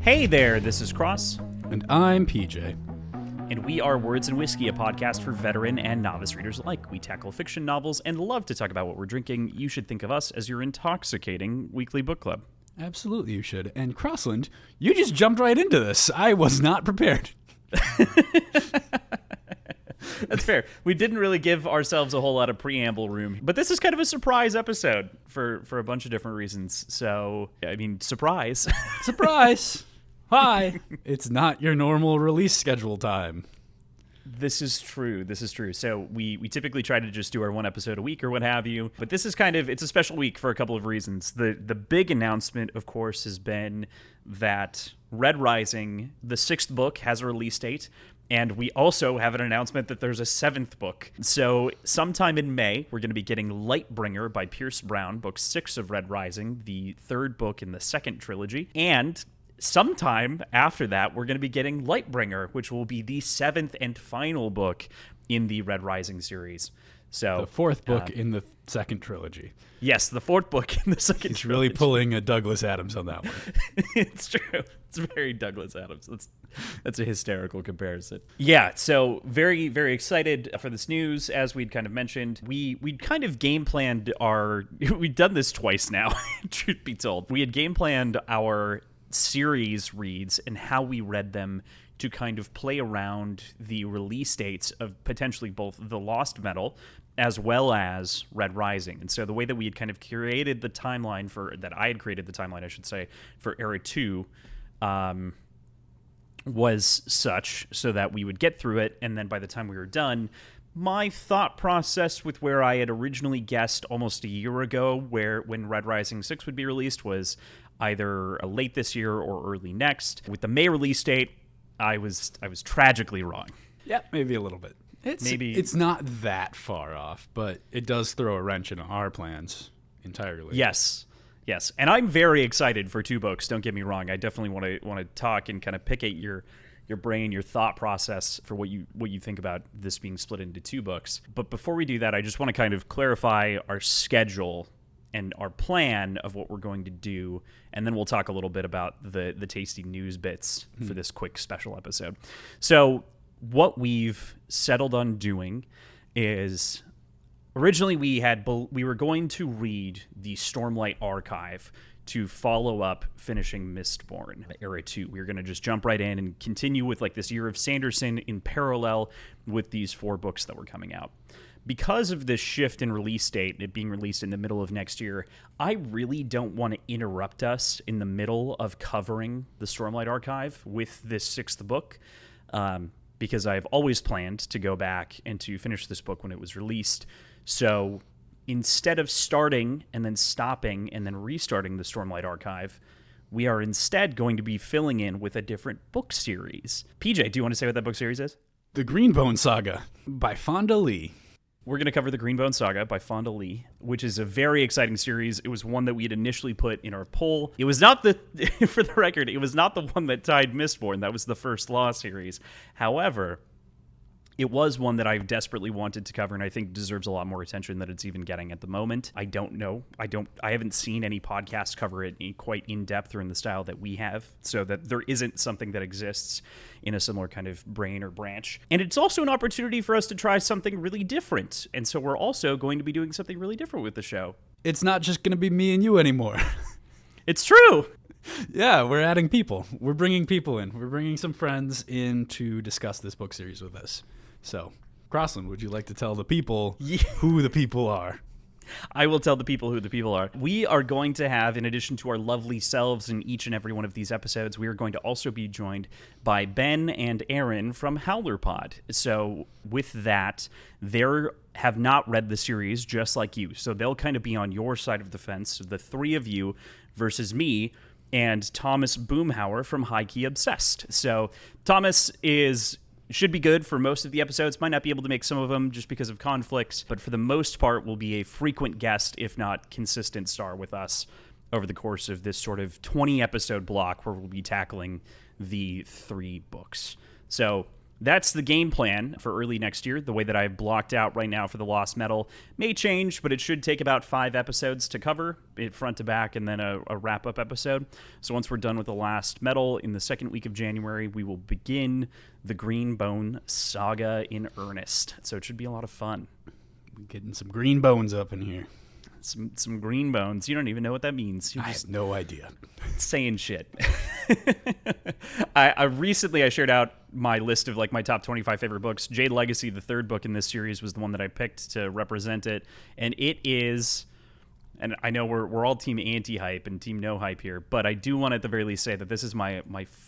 Hey there, this is Cross, And I'm PJ. and we are Words and Whiskey, a podcast for veteran and novice readers alike. We tackle fiction novels and love to talk about what we're drinking. You should think of us as your intoxicating weekly book club. Absolutely, you should. And Crossland, you just jumped right into this. I was not prepared. That's fair. We didn't really give ourselves a whole lot of preamble room, but this is kind of a surprise episode for a bunch of different reasons. So, I mean, surprise. Surprise! Hi! It's not your normal release schedule time. This is true. So we typically try to just do our one episode a week or what have you. But this is it's a special week for a couple of reasons. The big announcement, of course, has been that Red Rising, the 6th book, has a release date. And we also have an announcement that there's a 7th book. So sometime in May, we're going to be getting Lightbringer by Pierce Brown, book 6 of Red Rising, the 3rd book in the 2nd trilogy. And sometime after that, we're going to be getting Lightbringer, which will be the 7th and final book in the Red Rising series. So The 4th book in the 2nd trilogy. yes, the 4th book in the 2nd It's trilogy. really pulling a Douglas Adams on that one. It's true. It's very Douglas Adams. That's a hysterical comparison. Yeah, so very, very excited for this news. As we'd kind of mentioned, we'd kind of game planned we'd done this twice now, truth be told. We had game planned our series reads and how we read them to kind of play around the release dates of potentially both The Lost Metal as well as Red Rising. And so the way that we had kind of created the timeline I had created the timeline, I should say, for Era 2 was such so that we would get through it, and then by the time we were done, my thought process with where I had originally guessed almost a year ago when Red Rising 6 would be released was either late this year or early next. With the May release date, I was tragically wrong. Yeah, maybe a little bit. It's not that far off, but it does throw a wrench in our plans entirely. Yes. And I'm very excited for 2 books, don't get me wrong. I definitely want to talk and kind of pick at your brain, your thought process for what you think about this being split into 2 books. But before we do that, I just want to kind of clarify our schedule and our plan of what we're going to do, and then we'll talk a little bit about the tasty news bits for this quick special episode. So what we've settled on doing is originally we were going to read the Stormlight Archive to follow up finishing Mistborn Era 2. We were going to just jump right in and continue with like this Year of Sanderson in parallel with these 4 books that were coming out. Because of this shift in release date, it being released in the middle of next year, I really don't want to interrupt us in the middle of covering the Stormlight Archive with this 6th book, because I've always planned to go back and to finish this book when it was released. So instead of starting and then stopping and then restarting the Stormlight Archive, we are instead going to be filling in with a different book series. PJ, do you want to say what that book series is? The Greenbone Saga by Fonda Lee. We're going to cover the Greenbone Saga by Fonda Lee, which is a very exciting series. It was one that we had initially put in our poll. It was not for the record, it was not the one that tied Mistborn. That was the First Law series. However, it was one that I desperately wanted to cover, and I think deserves a lot more attention than it's even getting at the moment. I don't know. I haven't seen any podcasts cover it quite in depth or in the style that we have, so that there isn't something that exists in a similar kind of brain or branch. And it's also an opportunity for us to try something really different. And so we're also going to be doing something really different with the show. It's not just going to be me and you anymore. It's true. Yeah, we're adding people. We're bringing people in. We're bringing some friends in to discuss this book series with us. So, Crossland, would you like to tell the people who the people are? I will tell the people who the people are. We are going to have, in addition to our lovely selves in each and every one of these episodes, we are going to also be joined by Ben and Aaron from Howler Pod. So with that, they have not read the series just like you. So they'll kind of be on your side of the fence, the 3 of you versus me and Thomas Boomhauer from High Key Obsessed. So Thomas should be good for most of the episodes. Might not be able to make some of them just because of conflicts, but for the most part will be a frequent guest, if not consistent star with us over the course of this sort of 20-episode block where we'll be tackling the 3 books. So that's the game plan for early next year. The way that I've blocked out right now for The Lost Metal may change, but it should take about 5 episodes to cover it front to back, and then a wrap-up episode. So once we're done with The Lost Metal in the second week of January, we will begin the Green Bone saga in earnest. So it should be a lot of fun. We're getting some green bones up in here. Some green bones. You don't even know what that means. You're just I have no idea. saying shit. I recently shared out my list of like my top 25 favorite books. Jade Legacy, the third book in this series, was the one that I picked to represent it, and it is. And I know we're all team anti-hype and team no hype here, but I do want to at the very least say that this is my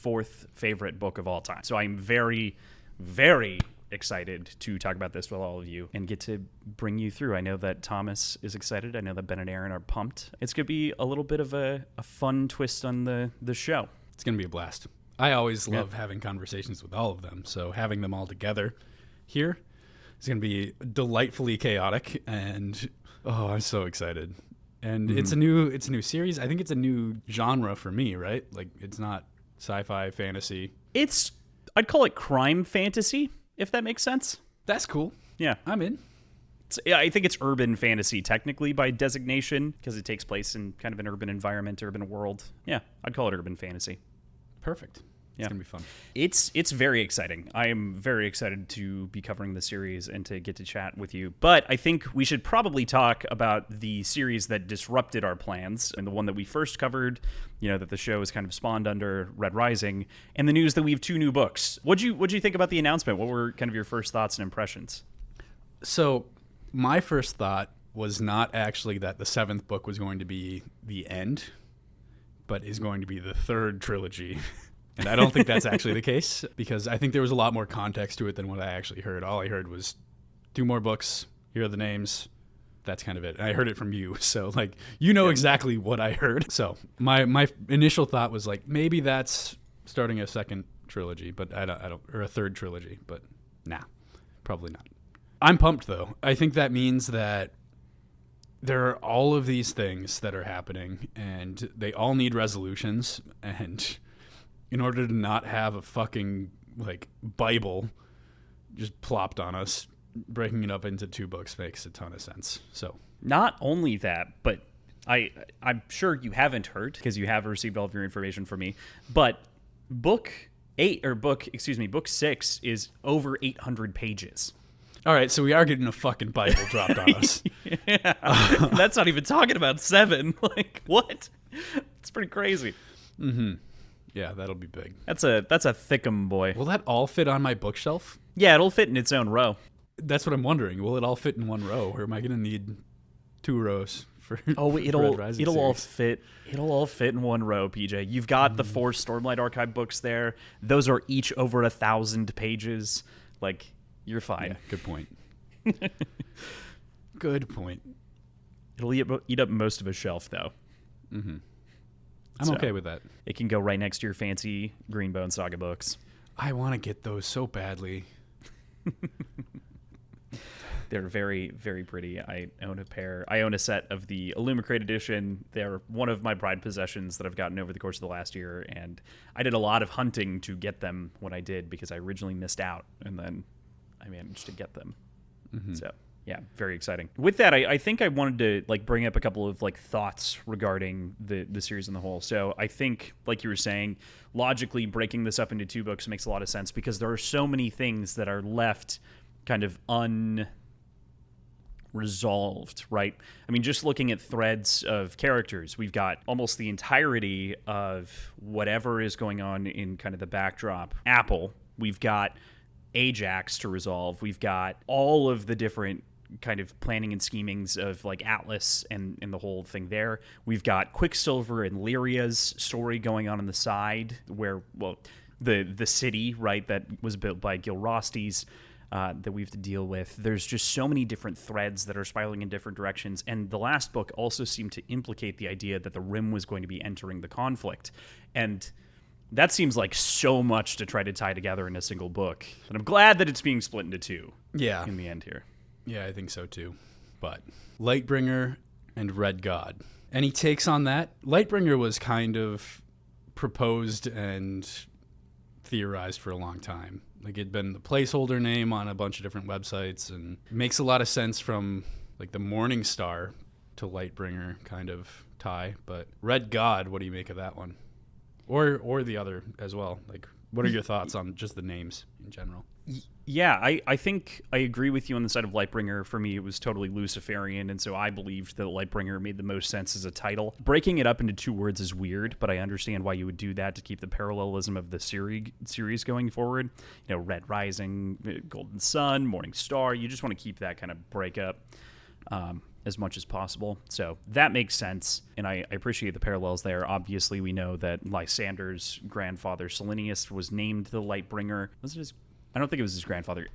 4th favorite book of all time. So I'm very, very excited to talk about this with all of you and get to bring you through. I know that Thomas is excited. I know that Ben and Aaron are pumped. It's going to be a little bit of a fun twist on the show. It's going to be a blast. I always love having conversations with all of them, so having them all together here is going to be delightfully chaotic, and I'm so excited. And it's a new series. I think it's a new genre for me, right? Like, it's not sci-fi fantasy. I'd call it crime fantasy, if that makes sense. That's cool. Yeah. I'm in. I think it's urban fantasy technically by designation because it takes place in kind of an urban environment, urban world. Yeah, I'd call it urban fantasy. Perfect. It's going to be fun. It's very exciting. I am very excited to be covering the series and to get to chat with you. But I think we should probably talk about the series that disrupted our plans and the one that we first covered, that the show is kind of spawned under, Red Rising, and the news that we have 2 new books. What'd you think about the announcement? What were kind of your first thoughts and impressions? So my first thought was not actually that the 7th book was going to be the end, but is going to be the 3rd trilogy. And I don't think that's actually the case, because I think there was a lot more context to it than what I actually heard. All I heard was 2 more books, here are the names, that's kind of it. And I heard it from you, so like exactly what I heard. So my initial thought was like, maybe that's starting a 2nd trilogy, but I don't or a 3rd trilogy, but nah, probably not. I'm pumped though. I think that means that there are all of these things that are happening, and they all need resolutions, and in order to not have a fucking like Bible just plopped on us, breaking it up into 2 books makes a ton of sense. So not only that, but I'm sure you haven't heard because you have received all of your information from me, but book 6 is over 800 pages. All right, so we are getting a fucking Bible dropped on us. Yeah. That's not even talking about 7. Like, what? It's pretty crazy. Mm-hmm. Yeah, that'll be big. That's a thickum, boy. Will that all fit on my bookshelf? Yeah, it'll fit in its own row. That's what I'm wondering. Will it all fit in one row, or am I going to need 2 rows for? It'll all fit. It'll all fit in one row, PJ. You've got the 4 Stormlight Archive books there. Those are each over 1,000 pages. Like, you're fine. Yeah, good point. Good point. It'll eat up most of a shelf, though. Mm-hmm. I'm okay with that. It can go right next to your fancy Greenbone Saga books. I want to get those so badly. They're very, very pretty. I own a pair. I own a set of the Illumicrate edition. They're one of my prized possessions that I've gotten over the course of the last year, and I did a lot of hunting to get them when I did because I originally missed out, and then I managed to get them. Mm-hmm. So yeah, very exciting. With that, I think I wanted to bring up a couple of thoughts regarding the series in the whole. So I think, like you were saying, logically breaking this up into 2 books makes a lot of sense because there are so many things that are left kind of unresolved, right? I mean, just looking at threads of characters, we've got almost the entirety of whatever is going on in kind of the backdrop. Apple, we've got Ajax to resolve. We've got all of the different kind of planning and schemings of Atlas and the whole thing there. We've got Quicksilver and Lyria's story going on the side where, the city, right, that was built by Gil Rostes that we have to deal with. There's just so many different threads that are spiraling in different directions. And the last book also seemed to implicate the idea that the Rim was going to be entering the conflict. And that seems like so much to try to tie together in a single book. And I'm glad that it's being split into 2 in the end here. Yeah, I think so too. But Lightbringer and Red God. Any takes on that? Lightbringer was kind of proposed and theorized for a long time. Like, it'd been the placeholder name on a bunch of different websites, and it makes a lot of sense from like the Morning Star to Lightbringer kind of tie. But Red God, what do you make of that one? Or the other as well? Like, what are your thoughts on just the names in general? Yeah, I think I agree with you on the side of Lightbringer. For me, it was totally Luciferian, and so I believed that Lightbringer made the most sense as a title. Breaking it up into two words is weird, but I understand why you would do that to keep the parallelism of the series going forward. You know, Red Rising, Golden Sun, Morning Star. You just want to keep that kind of breakup as much as possible. So that makes sense, and I appreciate the parallels there. Obviously, we know that Lysander's grandfather, Selenius, was named the Lightbringer. Was it his? I don't think it was his grandfather.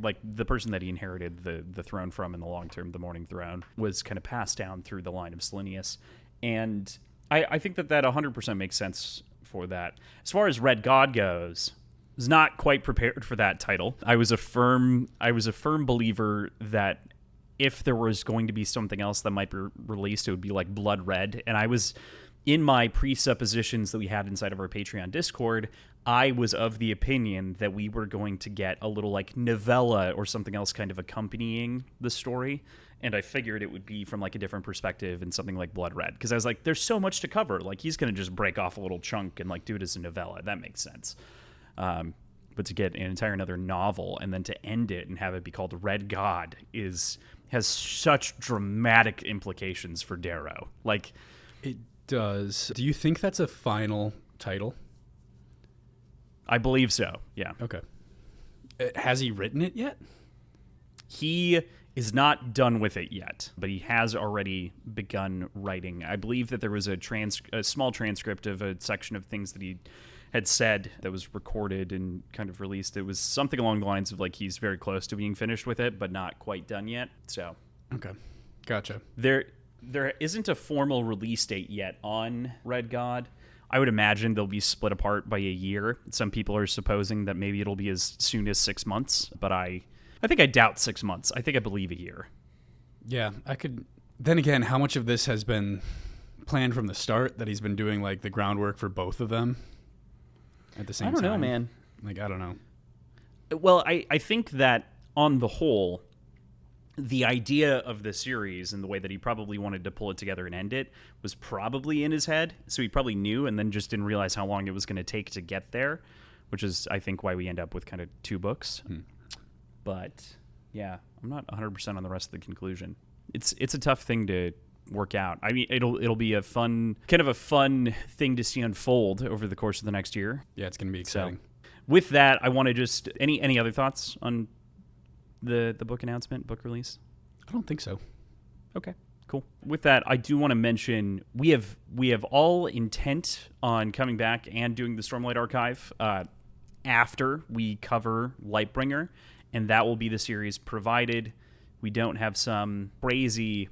Like the person that he inherited the throne from in the long term, the Morning Throne, was kind of passed down through the line of Selenius. And I think that 100% makes sense for that. As far as Red God goes, I was not quite prepared for that title. I was a firm believer that if there was going to be something else that might be released, it would be like Blood Red. And I was, in my presuppositions that we had inside of our Patreon Discord, I was of the opinion that we were going to get a little like novella or something else kind of accompanying the story. And I figured it would be from like a different perspective and something like Blood Red. Because I was like, there's so much to cover. Like, he's going to just break off a little chunk and like do it as a novella. That makes sense. But to get an entire another novel and then to end it and have it be called Red God has such dramatic implications for Darrow. Like, it does. Do you think that's a final title? I believe so, yeah. Okay. Has he written it yet? He is not done with it yet, but he has already begun writing. I believe that there was a small transcript of a section of things that he had said that was recorded and kind of released. It was something along the lines of like he's very close to being finished with it, but not quite done yet. So, okay, gotcha. There isn't a formal release date yet on Red God. I would imagine they'll be split apart by a year. Some people are supposing that maybe it'll be as soon as 6 months, but I think I doubt 6 months. I think I believe a year. Yeah, I could. Then again, how much of this has been planned from the start, that he's been doing like the groundwork for both of them at the same time? I don't know, man. Like, I don't know. Well, I think that on the whole, the idea of the series and the way that he probably wanted to pull it together and end it was probably in his head. So he probably knew and then just didn't realize how long it was going to take to get there, which is, I think, why we end up with kind of 2 books. But yeah, I'm not 100% on the rest of the conclusion. It's a tough thing to work out. I mean, it'll be a fun thing to see unfold over the course of the next year. Yeah, it's going to be exciting. So, with that, I want to just any other thoughts on the book announcement, book release? I don't think so. Okay, cool. With that, I do want to mention we have all intent on coming back and doing the Stormlight Archive after we cover Lightbringer, and that will be the series provided we don't have some crazy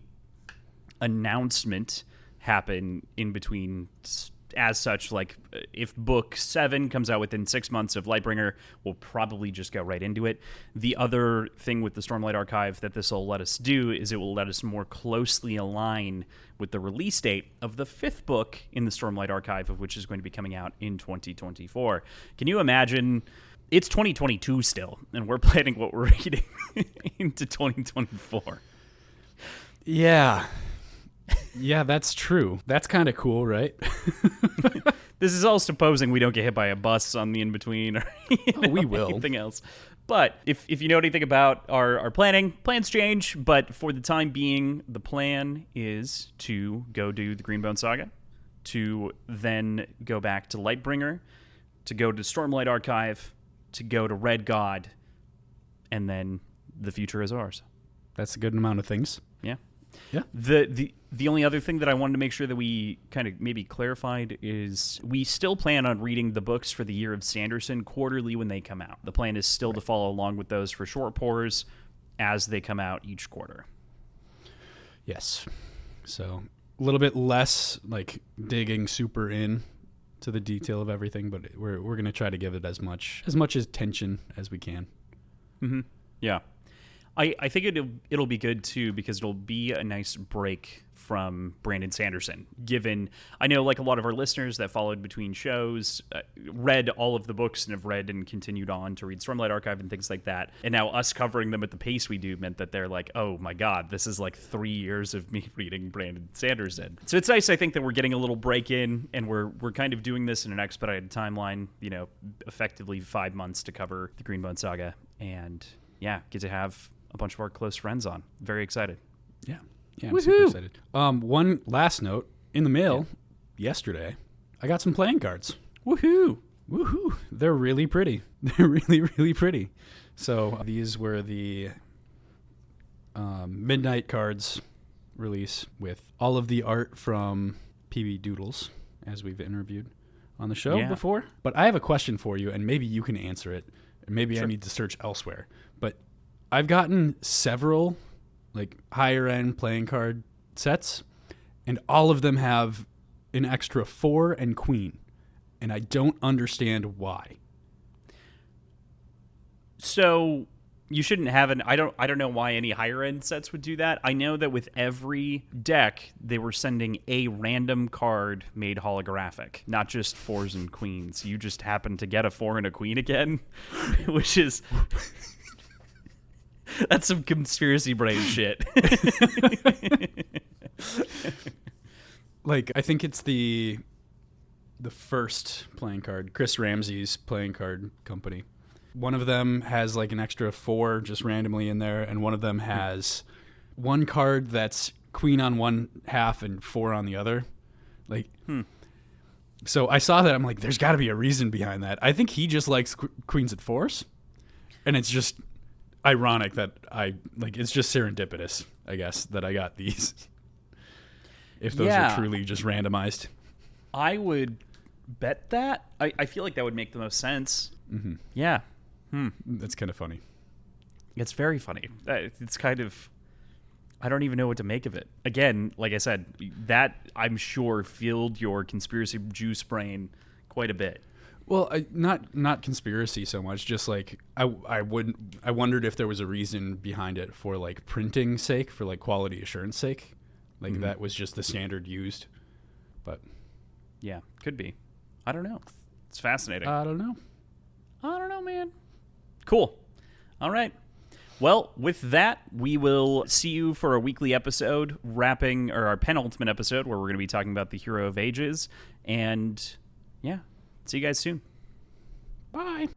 announcement happen in between. As such, like if book 7 comes out within 6 months of Lightbringer, we'll probably just go right into it. The other thing with the Stormlight Archive that this will let us do is it will let us more closely align with the release date of the 5th book in the Stormlight Archive, of which is going to be coming out in 2024. Can you imagine? It's 2022 still, and we're planning what we're reading into 2024. Yeah. Yeah, that's true. That's kind of cool, right? This is all supposing we don't get hit by a bus on the in-between or we will. anything else. But if you know anything about our planning, plans change. But for the time being, the plan is to go do the Greenbone Saga, to then go back to Lightbringer, to go to Stormlight Archive, to go to Red God, and then the future is ours. That's a good amount of things. Yeah. Yeah. The only other thing that I wanted to make sure that we kind of maybe clarified is we still plan on reading the books for the Year of Sanderson quarterly when they come out. The plan is still to follow along with those for short pours as they come out each quarter. Yes. So a little bit less like digging super in to the detail of everything, but we're going to try to give it as much attention as we can. Mm-hmm. Yeah. I think it'll be good too, because it'll be a nice break from Brandon Sanderson. Given I know like a lot of our listeners that followed between shows read all of the books and have read and continued on to read Stormlight Archive and things like that, and now us covering them at the pace we do meant that they're like, oh my god, this is like 3 years of me reading Brandon Sanderson. So it's nice, I think, that we're getting a little break in, and we're kind of doing this in an expedited timeline. You know, effectively 5 months to cover the Greenbone Saga, and yeah, get to have a bunch of our close friends on. Very excited. Yeah, I'm super excited. One last note. In the mail yesterday, I got some playing cards. Woohoo! They're really pretty. They're really, really pretty. So these were the Midnight Cards release with all of the art from PB Doodles, as we've interviewed on the show before. But I have a question for you, and maybe you can answer it. Maybe I need to search elsewhere. But I've gotten several like higher end playing card sets, and all of them have an extra 4 and queen, and I don't understand why. So you shouldn't have I don't know why any higher end sets would do that. I know that with every deck they were sending a random card made holographic, not just 4s and queens. You just happened to get a 4 and a queen again, which is that's some conspiracy brain shit. Like, I think it's the first playing card, Chris Ramsey's playing card company. One of them has like an extra 4 just randomly in there, and one of them has one card that's queen on one half and 4 on the other. Like, So I saw that. I'm like, there's got to be a reason behind that. I think he just likes queens at 4s, and it's just ironic that it's just serendipitous, I guess, that I got these. If those are truly just randomized. I would bet that. I feel like that would make the most sense. Mm-hmm. Yeah. That's kind of funny. It's very funny. It's kind of, I don't even know what to make of it. Again, like I said, that I'm sure filled your conspiracy juice brain quite a bit. Well, not conspiracy so much. Just like I wondered if there was a reason behind it for like printing sake, for like quality assurance sake, like that was just the standard used. But yeah, could be. I don't know. It's fascinating. I don't know, man. Cool. All right. Well, with that, we will see you for a weekly episode, our penultimate episode, where we're going to be talking about the Hero of Ages, and yeah. See you guys soon. Bye.